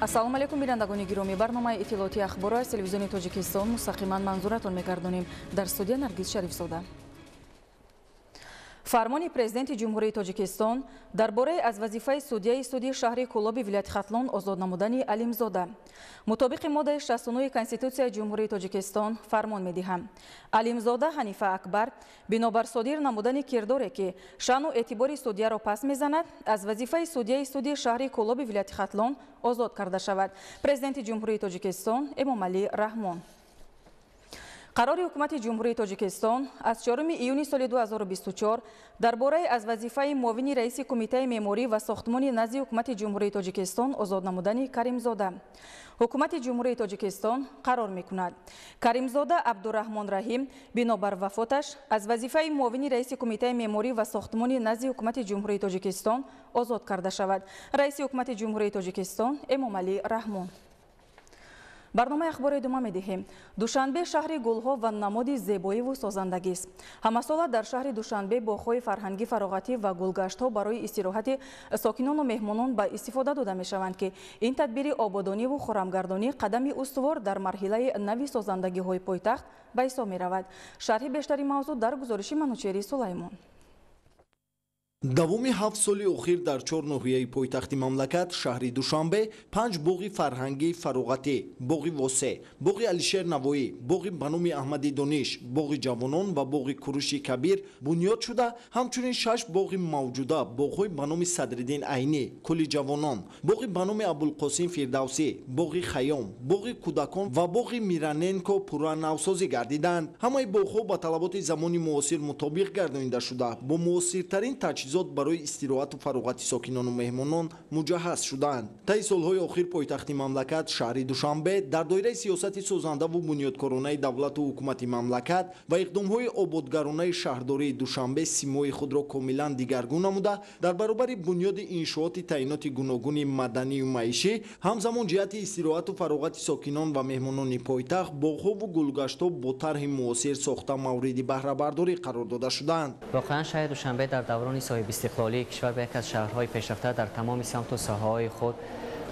ассалому алейкум бинандагони гиромӣ, барномаи иттилоъоти ахбора аз телевизиони Тоҷикистон мустақиман манзуратон мегардонем. Дар студия Наргиз Шарифзода. фармони президенти ҷумҳурии Тоҷикистон дар бораи аз вазифаи судяи суди шаҳри Кӯлоби вилояти Хатлон озод намудани Алимзода. мутобиқи моддаи 69 Конститутсияи ҷумҳурии Тоҷикистон фармон медиҳад. Алимзода Ҳанифа Акбар бинобар содир намудани кирдоре ки шаъну эътибори судяро пас мезанад, аз вазифаи судяи суди шаҳри Кӯлоби вилояти Хатлон озод карда шавад. Президенти ҷумҳурии Тоҷикистон Эмомалӣ Раҳмон. қарори ҳукумати ҷумҳурии Тоҷикистон аз 4 июни соли 2024 дар бораи аз вазифаи муовини раиси кумитаи меъморӣ ва сохтмони назди ҳукумати ҷумҳурии Тоҷикистон озод намудани Каримзода. ҳукумати ҷумҳурии Тоҷикистон қарор мекунад Каримзода Абдураҳмон Раҳим бинобар вафоташ аз вазифаи муовини раиси кумитаи меъморӣ ва сохтмони назди ҳукумати ҷумҳурии Тоҷикистон озод карда шавад. раиси ҳукумати ҷумҳурии Тоҷикистон Эмомалӣ Раҳмон. барномаи ахбори дума медиҳем. Душанбе шаҳри гулҳо ва намоди зебоиву созандагист. ҳамасола дар шаҳри Душанбе бохҳои фарҳангӣ, фароғатӣ ва гулгаштҳо барои истироҳати сокинону меҳмонон ба истифода дода мешаванд ки ин тадбири ободониву хӯрамгардонӣ қадами устувор дар марҳилаи нави созандагиҳои пойтахт ба ҳисоб меравад. шарҳи бештари мавзӯъ дар гузориши Манучери Сулаймон. давоми 7 соли охир дар 4 ноҳияи пойтахти мамлакат шаҳри Душанбе 5 боғи фарҳангӣ, фароғатӣ, боғи Восе, боғи Алишер Навоӣ, боғи ба номи Аҳмади Дониш, боғи Ҷавонон ва боғи Куруши Кабир бунёд шуда, ҳамчунин 6 боғи мавҷуда, боғҳои ба номи Садриддин Айнӣ, Кӯли Ҷавонон, боғи ба номи Абулқосим Фирдавсӣ, боғи Хаём, боғи Кӯдакон ва боғи Мираненко пурра навсозӣ гардиданд. ҳамаи боғҳо ба талаботи замони муосир мутобиқ гардонида шуда, бо муосиртарин таҷҳизот барои истироҳату фароғати сокинону меҳмонон муҷаҳҳаз шуданд. таи солҳои охир пойтахти мамлакат шаҳри Душанбе дар доираи сиёсати созандаву бунёдкоронаи давлату ҳукумати мамлакат ва иқдомҳои ободгаронаи шаҳрдории Душанбе симои худро комилан дигаргун намуда, дар баробари бунёди иншооти таъиноти гуногуни маданию маишӣ, ҳамзамон ҷиҳати истироҳату фароғати сокинон ва меҳмонони пойтахт боғҳову гулгаштҳо бо тарҳи муосир сохта мавриди баҳрабардорӣ қарор дода шуданд. воқеан шаҳри Душанбе дар даврони соҳиб истиқлолии кишвар ба яке аз шаҳрҳои пешрафта дар тамоми самту соҳаҳои худ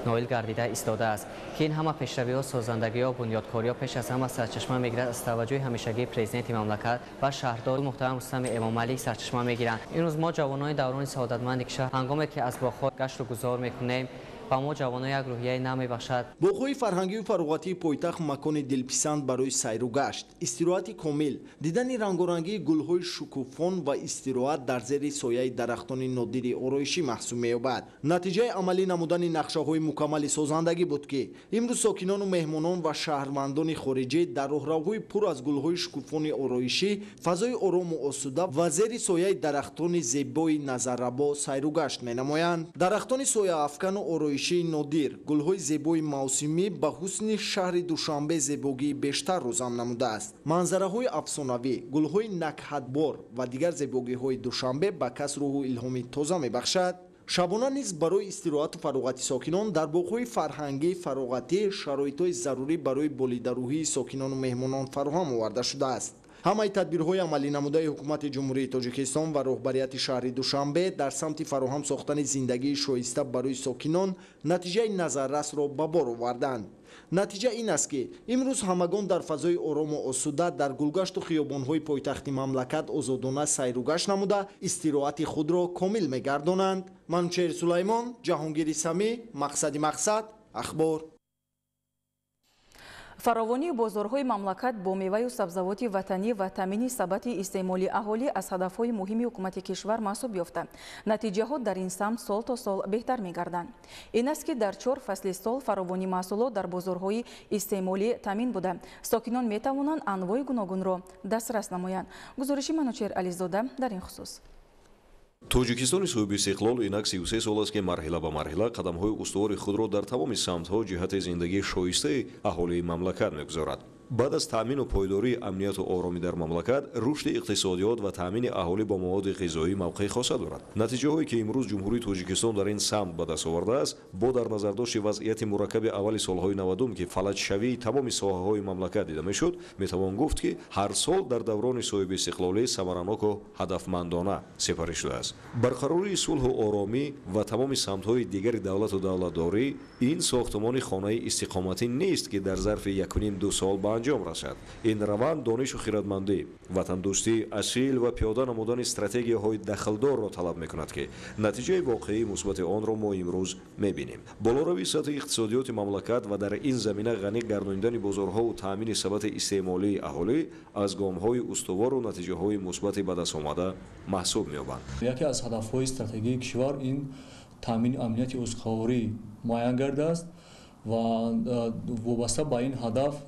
ноил гардида истода аст ки ин ҳама пешравиҳо, созандагиҳо, бунёдкориҳо пеш аз ҳама сарчашма мегирад аз таваҷҷӯҳи ҳамешагии президенти мамлакат ва шаҳрдори муҳтарам Рустами Эмомалӣ сарчашма мегиранд. имрӯз мо ҷавонони даврони саодатманди кишвар ҳангоме ки аз боғҳо гашту гузор мекунем ба мо ҷавоно як рӯҳияи нав мебахшад. боғҳои фарҳангию фароғатии пойтахт макони дилписанд барои сайру гашт, истироҳати комил, дидани рангорангии гулҳои шукуфон ва истироҳат дар зери сояи дарахтони нодири ороишӣ маҳсуб меёбад. натиҷаи амалӣ намудани нақшаҳои мукаммали созандагӣ буд ки имрӯз сокинону меҳмонон ва шаҳрвандони хориҷӣ дар роҳравҳои пур аз гулҳои шукуфони ороишӣ, фазои орому осуда ва зери сояи дарахтони зебои назаррабо сайру гашт менамоянд. дарахтони сояафкану нодир, гулҳои зебои мавсимӣ ба ҳусни шаҳри Душанбе зебогии бештар рӯзан намудааст. манзараҳои афсонавӣ, гулҳои накҳатбор ва дигар зебогиҳои Душанбе ба кас рӯҳу илҳоми тоза мебахшад. шабона низ барои истироҳату фароғати сокинон дар боғҳои фарҳангӣ, фароғатӣ шароитҳои зарурӣ барои болидарӯҳии сокинону меҳмонон фароҳам оварда шудааст. ҳамаи тадбирҳои амалӣ намудаи ҳукумати ҷумҳурии Тоҷикистон ва роҳбарияти шаҳри Душанбе дар самти фароҳам сохтани зиндагии шоиста барои сокинон натиҷаи назаррасро ба бор оварданд. натиҷа ин аст ки имрӯз ҳамагон дар фазои орому осуда дар гулгашту хиёбонҳои пойтахти мамлакат озодона сайругашт намуда истироҳати худро комил мегардонанд. Манучер Сулаймон, Ҷаҳонгири Самӣ, Мақсади Мақсад, Ахбор. фаровонии бозорҳои мамлакат бо меваю сабзавоти ватанӣ ва таъмини сабати истеъмоли аҳолӣ аз ҳадафҳои муҳими ҳукумати кишвар маҳсуб ёфта, натиҷаҳо дар ин самт сол то сол беҳтар мегарданд. ин аст ки дар 4 фасли сол фаровонии маҳсулот дар бозорҳои истеъмолӣ таъмин буда, сокинон метавонанд анвои гуногунро дастрас намоянд. гузориши Манучер Ализода дар ин хусус. Тоҷикистони соҳиби истиқлол инак 33 сол аст ки марҳила ба марҳила қадамҳои устувори худро дар тамоми самтҳо ҷиҳати зиндагии шоистаи аҳолии мамлакат мегузорад. بعد از تامین و پایداری امنیت و آرامی در مملکت رشد اقتصادیات و تامین اهالی با مواد غذایی موقع خاص دارد. نتیجه هایی که امروز جمهوری تاجیکستان در این سمت به دست آورده است با در نظر داشت وضعیت مرکب اول سالهای 90 که فلج شوی تمام ساحه‌های مملکت دیده میشد میتوان گفت که هر سال در دوران صاحب استقلالی ثمراناک و هدفمندانه سپری شده است. برقراری صلح و آرامی و تمام سمت‌های دیگر دولت و دولتداری این ساختمان خانه استقامتی نیست که در ظرف 1.5-2 سال به انجام رسد. این روند دانش و خردمندی، وطن دوستی اصیل و پیاده نمودن استراتژی‌های دخلدار را طلب می‌کند که نتیجه واقعی مثبت آن را ما امروز می‌بینیم. بالاروی سطح اقتصادیات مملکت و در این زمینه غنی گرداندن بازارها و تامین ثبات استعمالی اهالی از گام‌های استوار و نتیجه‌های مثبت به دست آمده محسوب می‌یابند. یکی از هدف‌های استراتژیک کشور این تامین امنیت عذرخواهی معین کرده است و وابسته به این هدف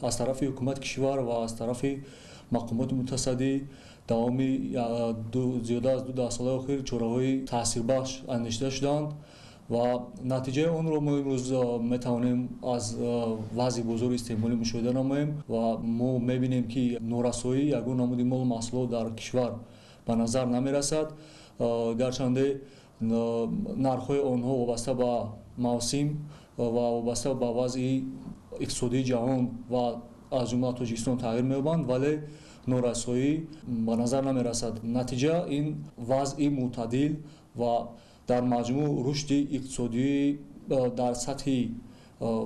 از طرف حکومت کشور و از طرف مقامات متصدی دوام زیاده از 2 سال اخیر چاره‌های تاثیربخش اندیشیده شدند و نتیجه اون رو ما امروز میتوانیم از وضع بازار استعمالی مشاهده نماییم و ما میبینیم که نورسایی یگان نمود مال محصولات در کشور به نظر نمیرسد، گرچنده نرخ‌های آنها وابسته به موسم و وابسته به وضع اقتصادی جهان و از جمله تاجیکستان تغییر می‌یابند، ولی نورسایی به نظر نمیرسد. نتیجه این وضع معتدل و در مجموع رشد اقتصادی در سطح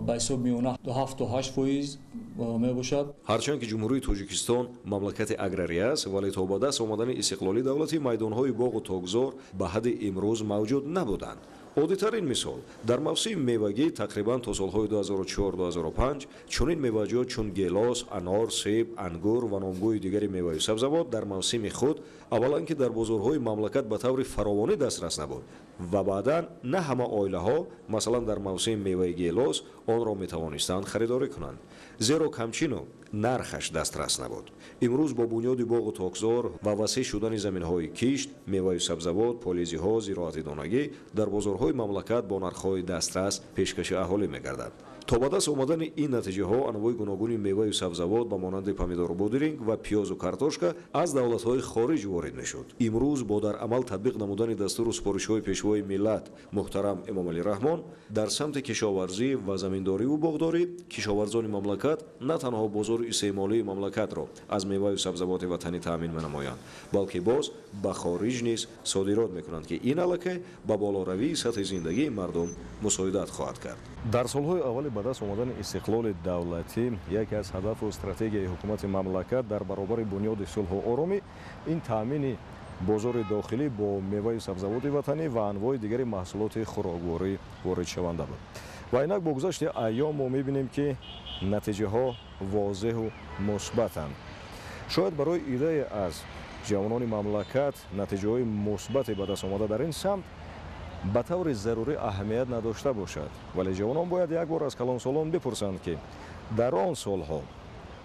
به حساب میانه 7 تا 8% می باشد. هرچند که جمهوری تاجیکستان مملکت اگراری است ولی تا به دست آمدن استقلالی دولتی میدان‌های باغ و تاگزار به حد امروز موجود نبودند. عادی‌ترین مثال در موسم میوگی تقریبا تا سالهای 2004-2005 چنین میوه‌جات چون گیلاس، انار، سیب، انگور و نامگوی دیگر میوه و سبزیجات در موسم خود اولا که در بازارهای مملکت به طور فراوانی دسترس نبود و بعدا نه همه عائله‌ها مثلا در موسم میوه گیلاس آن را میتوانستند خریداری کنند زیرا کمچین نرخش دسترس نبود. امروز با بنیاد باغ و تاکزار و وسیع شدن زمین‌های کشت، میوه و سبزیجات، پالیزی‌ها، زراعت دانگی در بازارهای مملکت با نرخ‌های دسترس پیشکش اهالی می‌گردد. تا به دست آمدن این نتیجه‌ها انواع گوناگون میوه و سبزیجات با مانند پمیدور و بادرینگ و پیاز و کارتوشکا از دولت‌های خارج وارد می‌شد. امروز با در عمل تطبیق نمودن دستور و سفارش‌های پیشوای ملت محترم امام علی رحمان در سمت کشاورزی و زمینداری و باغداری، کشاورزان مملکت نه تنها بازار استعمالی مملکت را از میوه و سبزیجات وطنی تامین می‌نمایند، بلکه باز به خارج نیز صادرات می‌کنند که این علاقه با بالاروی سطح زندگی مردم مساعدت خواهد کرد. در سال‌های اول به دست آمدن استقلال دولتی یکی از هدف و استراتژی حکومت مملکت در برابر بنیاد صلح و آرامی این تامین بازار داخلی با میوه و سبزیجات وطنی و انواع دیگر محصولات خوراکواری وارد شونده بود. و اینک با گذشت ایام ما می‌بینیم که نتیجه‌ها واضح و مثبتند. شاید برای ایده از جوانان مملکت نتیجه‌های مثبت به دست آمده در این سمت به طور ضروری اهمیت نداشته باشد، ولی جوانان باید یک بار از کلانسالان بپرسند که در آن سالها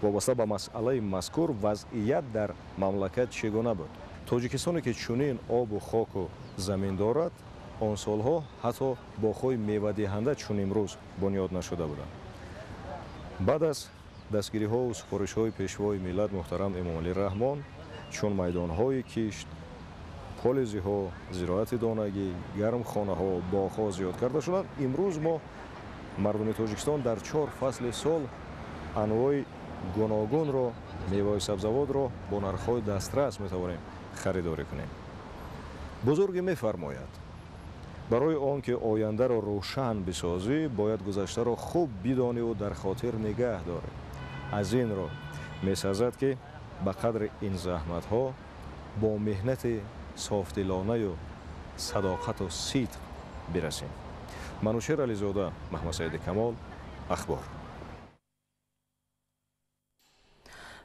وابسته به مسئله مذکور وضعیت در مملکت چگونه بود. تاجیکستانی که چنین آب و خاک و زمین دارد آن سالها حتی باغ‌های میوه دهنده چون امروز بنیاد نشده بودند. بعد از دستگیری‌ها و سفارش‌های پیشوای ملت محترم امام علی رحمان چون میدان‌های کشت، پالیزی‌ها، زراعت دانگی، گرمخانه‌ها، باغ‌ها زیاد کرده شدند. امروز ما مردم تاجیکستان در 4 فصل سال انواع گوناگون را میوه و سبزیجات را با نرخ‌های دسترس می‌توانیم خریداری کنیم. بزرگی می‌فرماید برای آنکه آینده را روشن بسازی باید گذشته را خوب بدانی و در خاطر نگه داری. از این را می‌سازد که به قدر این زحمت‌ها با مهنت صافدلانه و صداقت و صدق برسیم. منوشیر علیزاده، محمد سعید کمال، اخبار.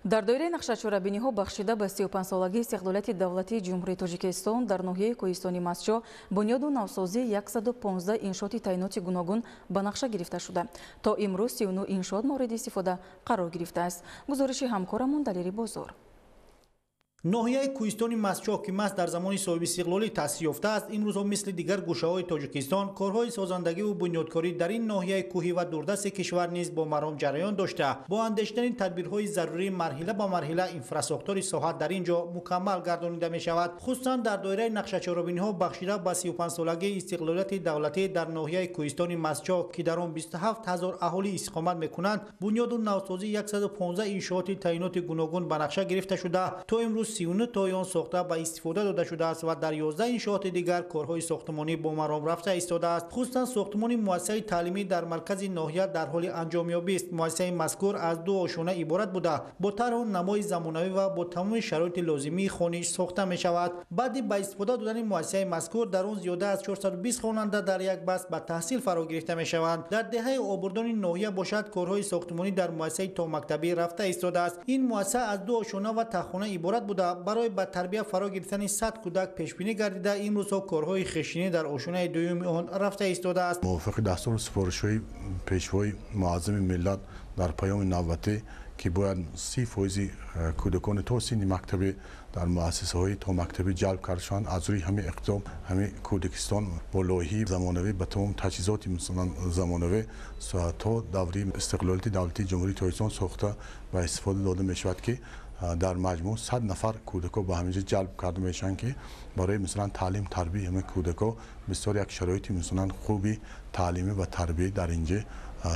در دایره нақшачорабиниҳо бахшида ба 35-солагии истиқлолияти давлатии ҷумҳурии тоҷикистон дар ноҳияи кӯҳистони масҷо бунёду навсозии 115 иншооти таъиноти гуногун ба нақша гирифта шуда. То имрӯз 39 иншоот мавриди истифода қарор гирифтааст. гузориши ҳамкорамон Далери Бозор. ناحیه کوهستان مسچاک که محض در زمان صاحب استقلالی تأسیس یافته است، امروز هم مثل دیگر گوشه‌های تاجیکستان کارهای سازندگی و بنیادکاری در این ناحیه کوهی و دوردست کشور نیز با مرام جریان داشته. با اندیشیدن تدبیرهای ضروری مرحله به مرحله اینفراستراکچور ساحت در اینجا مکمل گردانیده می شود. خصوصا در دایره نقشه چهاربینی‌ها بخشیده به 35 سالگی استقلالیت دولتی در ناحیه کوهستان مسچاک که در آن 27000 اهالی استقامت می‌کنند، بنیاد و نوسازی 115 انشاءات تعیینات گوناگون به نقشه گرفته شده. تا امروز 39 تا آن ساخته به استفاده داده شده است و در 11 انشاءات دیگر کارهای ساختمانی با مرام رفته ایستاده است. خصوصا ساختمان مؤسسه تعلیمی در مرکز ناحیه در حال انجامیابی است. مؤسسه مذکور از 2 آشانه عبارت بوده، با طرح و نمای زمانوی و با تمام شرایط لازمی خانه ساخته می شود. بعد به استفاده دادن مؤسسه مذکور در آن زیاده از 420 خواننده در یک بس به تحصیل فرا گرفته می شوند. در دهه آبادان ناحیه باشد کارهای ساختمانی در مؤسسه تا مکتبی رفته ایستاده است. این مؤسسه از 2 آشانه و تخانه عبارت بوده. برای به تربیت فرا گرفتن 100 کودک پیش بینی گردیده. امروز کارهای خشنی در آشانه دوم آن رفته ایستاده است. موافق دستور سفارش‌های پیشوای معظم ملت در پیام نوبتی که باید 30% کودکان تا سن مکتبی در مؤسسه‌های تا مکتبی جلب کردشان، از روی همه اقدام همه کودکستان با لایحه زمانوی به تمام تجهیزات مثلا زمانوی تا دوره استقلالیت دولتی جمهوری تاجیکستان ساخته و استفاده داده می‌شود که در مجموع 100 نفر کودکان به همینجا جلب کرده میشن که برای مثلا تعلیم تربیت همه کودکان بسیار یک شرایطی مثلا خوبی تعلیمی و تربیت در اینجا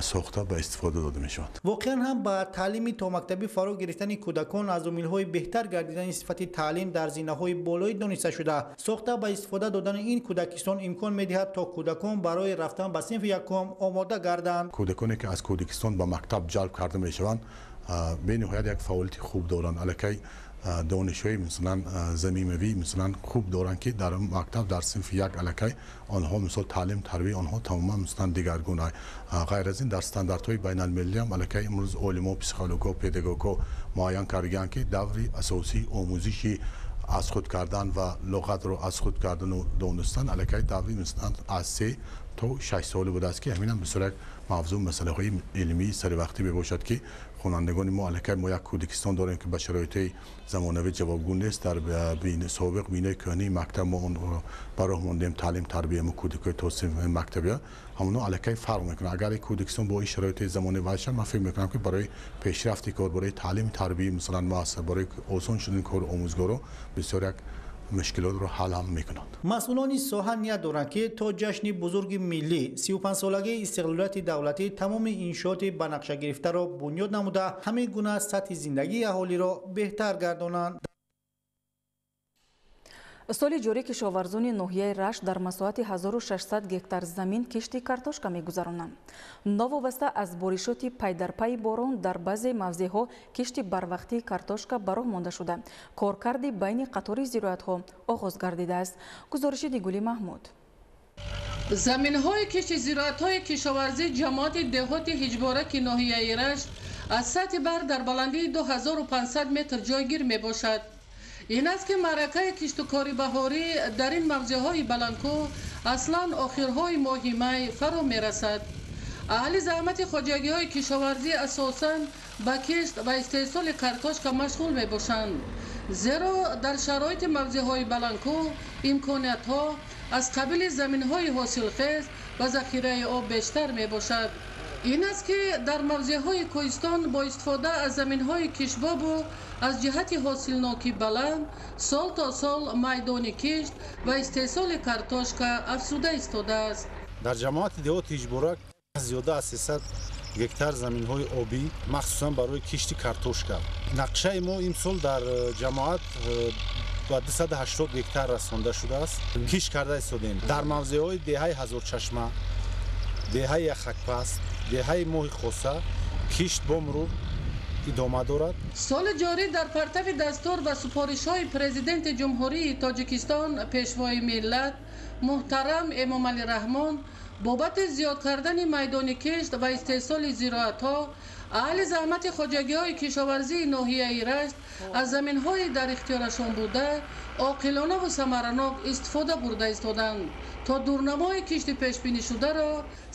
ساخته به استفاده داده می شود. واقعا هم با تعلیمی تا مکتبی فرا گرفتن کودکان از امیل‌های بهتر گردیدن صفت تعلیم در زینه‌های بالای دانسته شده. ساخته به استفاده دادن این کودکستان امکان می‌دهد تا کودکان برای رفتن به صنف یکم آماده گردند. کودکانی که از کودکستان به مکتب جلب کرده می شوند به نهایت یک فعالیت خوب دارند. الکی دانشجوی مثلا زمینوی مثلا خوب دارند که در مکتب در صنف یک الکی آنها مثلا تعلیم تربیت آنها تماما مثلا دیگرگونه. غیر از این در استانداردهای بین المللی هم الکی امروز علما پسیکولوژا پداگوگا معین کردند که دوری اساسی آموزشی از خود کردن و لغت رو از خود کردن و دانستن الکی دوری مثلا از 3 تا 6 سال بوده است که همین هم به صورت موضوع مسئله های علمی سر وقتی باشد که خوانندگان ما الکی ما یک کودکستان داریم که به شرایط زمانوی جوابگو نیست. در بین سابق بینه کهنه مکتب ما اون برای ماندیم تعلیم تربیت ما کودکای توسعه مکتبی همون الکی فرق میکنه. اگر کودکستان با این شرایط زمانه وایشه من فکر میکنم که برای پیشرفت کار برای تعلیم تربیت مثلا مؤسسه برای آسان شدن کار آموزگارا بسیار یک مشکلات رو حل هم میکنند. مسئولان ساحه نیت دارند که تا جشن بزرگ ملی 35 سالگی استقلالیت دولتی تمام انشاءات به نقشه گرفته را بنیاد نموده همه گونه سطح زندگی اهالی را بهتر گردانند. соли ҷорӣ кишоварзони ноҳияи рашт дар масоҳати 1600 гектар замин кишти картошка мегузаронанд. новобаста аз боришоти пайдарпайи борон дар баъзе мавзеъҳо кишти барвақтии картошка ба роҳ монда шуда коркарди байни қатори зироатҳо оғоз гардидааст. гузориши Дигули Маҳмуд. заминҳои кишти зироатҳои кишоварзӣ ҷамоати деҳоти ҳиҷбораки ноҳияи рашт аз сатҳи баҳр дар баландии 2500 метр ҷойгир мебошад. ин аст ки маъракаи киштукори баҳорӣ дар ин мавзеъҳои баландкӯҳ аслан охирҳои моҳи май фаро мерасад. аҳли заҳмати хоҷагиҳои кишоварзӣ асосан ба кишт ва истеҳсоли картошка машғул мебошанд, зеро дар шароити мавзеъҳои баландкӯҳ имкониятҳо аз қабили заминҳои ҳосилхез ва захираи об бештар мебошад. ин аст ки дар мавзеъҳои кӯҳистон бо истифода аз заминҳои киштбобу аз ҷиҳати ҳосилнокӣ баланд сол то сол майдони кишт ва истеҳсоли картошка афзуда истодааст. дар ҷамоати деҳоти ҳиҷборак зиёда аз 300 гектар заминҳои обӣ махсусан барои кишти картошка. нақшаи мо имсол дар ҷамоат ба 280 гектар расонда шудааст. кишт карда истодаем дар мавзеъҳои деҳаи ҳазорчашма, деҳаи яхакпаст, деҳаи моҳи хоса кишт бомрӯ идома дорад. соли ҷорӣ дар партави дастур ва супоришҳои президенти ҷумҳурии тоҷикистон пешвои миллат муҳтарам Эмомалӣ Раҳмон бобати зиёд кардани майдони кишт ва истеҳсоли зироатҳо аҳли заҳмати хоҷагиҳои кишоварзии ноҳияи рашт аз заминҳои дар ихтиёрашон буда оқилонаву самаранок истифода бурда истоданд то дурнамои кишти пешбинишударо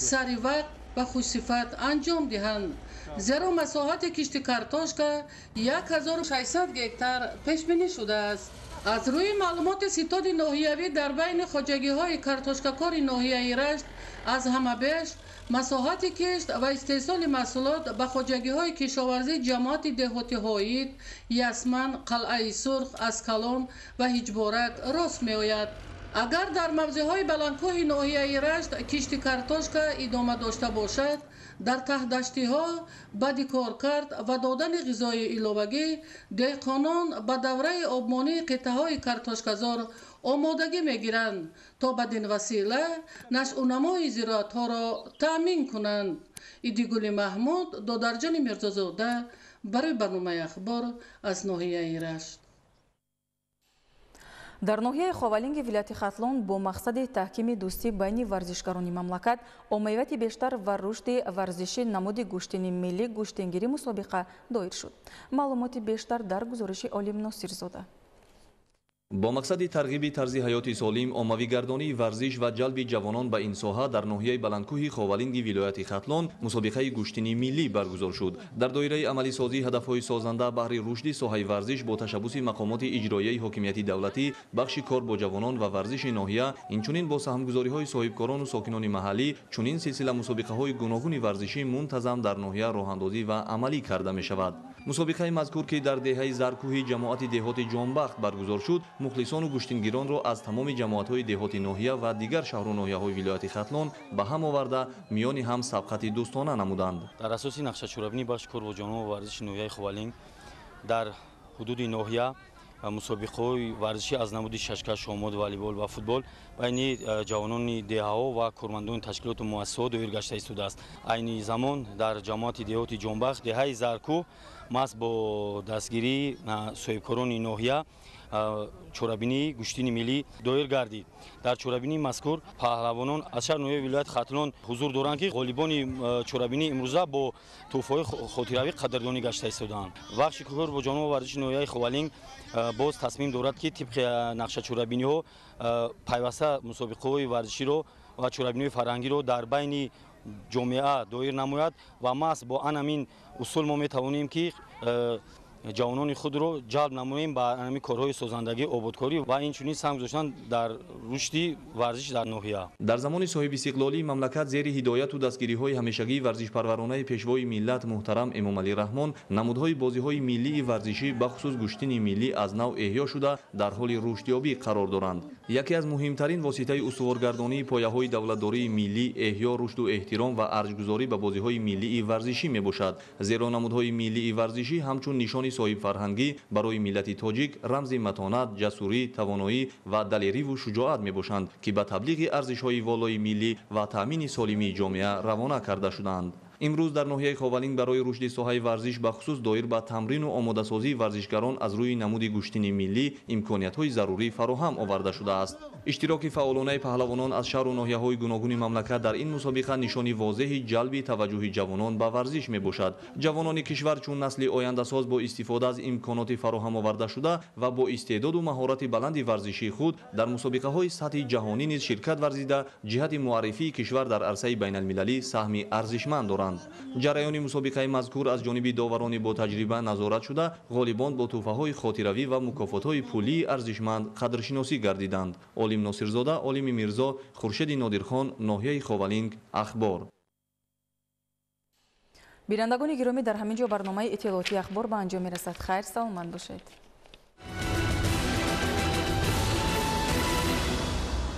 сари вақт و خوشصفت انجام دهند. زیرا مساحت کشت کارتوشکا 1600 گکتار پیش بینی شده است. از روی معلومات ستاد ناحیوی در بین خواجگی‌های کارتوشکاکار ناحیه رشت از همه بیش مساحت کشت و استحصال محصولات به خواجگی‌های کشاورزی جماعت دهاتی هایید، یسمن، قلعه سرخ، اسکالون و هیجبورک راست می‌آید. اگر در موضع‌های بلندکوه ناحیه رشت کشت کارتوشکا ادامه داشته باشد، در ته‌دشتی‌ها بعد کارکرد و دادن غذای علاوگی دهقانان به دوره آبمانی قطعه‌های کارتوشکازار آمادگی می‌گیرند تا بدین وسیله نشأونمای زراعت‌ها را تأمین کنند. ایدیگل محمود، دادرجان میرزازاده برای برنامه اخبار از ناحیه رشت. در ناحیه خاولینگ ولایت خاتلون با مقصد تحکیم دوستی بین ورزشکاران مملکت، امید بیشتر و رشد ورزشی نمود گوشتنی ملی گوشتنگیری مسابقه دایر شد. معلومات بیشتر در گزارش عالم ناصرزاده. با مقصد ترغیب طرز حیات سالم، عمومی‌گردانی ورزش و جلب جوانان به این ساحه در ناحیه بلندکوه خاولینگ ولایت خاتلون مسابقه گوشتنی ملی برگزار شد. در دایره عملی سازی هدف‌های سازنده بهره رشد ساحه ورزش با تشبث مقامات اجرایی حاکمیت دولتی، بخش کار با جوانان و ورزش ناحیه، اینچنین با سهمگذاری‌های صاحبکاران و ساکنان محلی، چنین سلسله مسابقه‌های گوناگون ورزشی منتظم در ناحیه راه‌اندازی و عملی کرده می‌شود. مسابقه مذکور که در دهه زرکوهی جماعت دهات جانبخت برگزار شد، مخلصان و گوشتنگیران را از تمام جماعت‌های دهات ناحیه و دیگر شهر و ناحیه‌های ولایت خاتلون به هم آورده میان هم سبقت دوستانه نمودند. در اساس نقشه چوبینی بخش کار با جوانان و ورزش ناحیه خاولینگ در حدود ناحیه مسابقه‌های ورزشی از نمود ششکش، آماد، والیبال و فوتبال بین جوانان دهه‌ها و کارمندان تشکیلات و مؤسسات دایر گشته ایستاده است. عین زمان در جماعت دهات جانبخت دهه زرکو ماست با دستگیری صاحبکاران ناحیه چورابینی گوشتنی ملی دایر گردید. در چورابینی مذکور پهلوانان از شهر ناحیه ولایت خاتلون حضور دارند که غالیبان چورابینی امروزه با تحفه‌های خاطره‌ای قدردانی گشته ایستادند. بخش کار با جوانان ورزش ناحیه خاولینگ باز تصمیم دارد که طبق نقشه چورابینی‌ها پیوسته مسابقه‌های ورزشی رو و چورابینی فرهنگی رو در بین جامعه دایر نماید و ما با همین اصول ما می‌توانیم که جوانان خود رو جلب نماییم به همین کارهای سازندگی، آبادکاری و این چنین سهم گذاشتن در رشد ورزش در ناحیه. در زمان صاحب استقلالی مملکت زیر هدایت و دستگیری‌های همیشگی ورزش پرورانه پیشوای ملت محترم امام علی رحمان، نمودهای بازی‌های ملی ورزشی بخصوص گوشتنی ملی از نو احیا شده در حال رشدیابی قرار دارند. یکی از مهمترین واسطه استوارگردانی پایه‌های دولتداری ملی احیا، رشد و احترام و ارزش‌گذاری به بازی‌های ملی ورزشی میباشد. زیرا نمودهای ملی ورزشی همچون نشان صاحب فرهنگی برای ملت تاجیک رمز متانت، جسوری، توانایی و دلیری و شجاعت میباشند که به تبلیغ ارزش‌های والای ملی و تأمین سالمی جامعه روانه کرده شدند. امروز در ناحیه خاولینگ برای رشد ساحه ورزش به خصوص دایر به تمرین و آماده سازی ورزشکاران از روی نمود گوشتنی ملی امکانیت‌های ضروری فراهم آورده شده است. اشتراک فعالانه پهلوانان از شهر و ناحیه‌های گوناگون مملکت در این مسابقه نشانی واضح جلب توجه جوانان به ورزش میباشد. جوانان کشور چون نسل آینده ساز با استفاده از امکانات فراهم آورده شده و با استعداد و مهارت بلند ورزشی خود در مسابقه‌های سطح جهانی نیز شرکت ورزیده جهت معرفی کشور در عرصه بین‌المللی سهم ارزشمند دارند. جریان مسابقه مذکور از جانب داوران با تجربه نظارت شده، غالبان با تحفه‌های خاطروی و مکافات‌های پولی ارزشمند قدرشناسی گردیدند. عالم ناصرزاده، عالم میرزا، خورشید نادرخان، ناحیه خاولینگ، اخبار. بینندگان گرامی، در همین جا برنامه اطلاعاتی اخبار به انجام میرسد. خیر، سلامت باشید.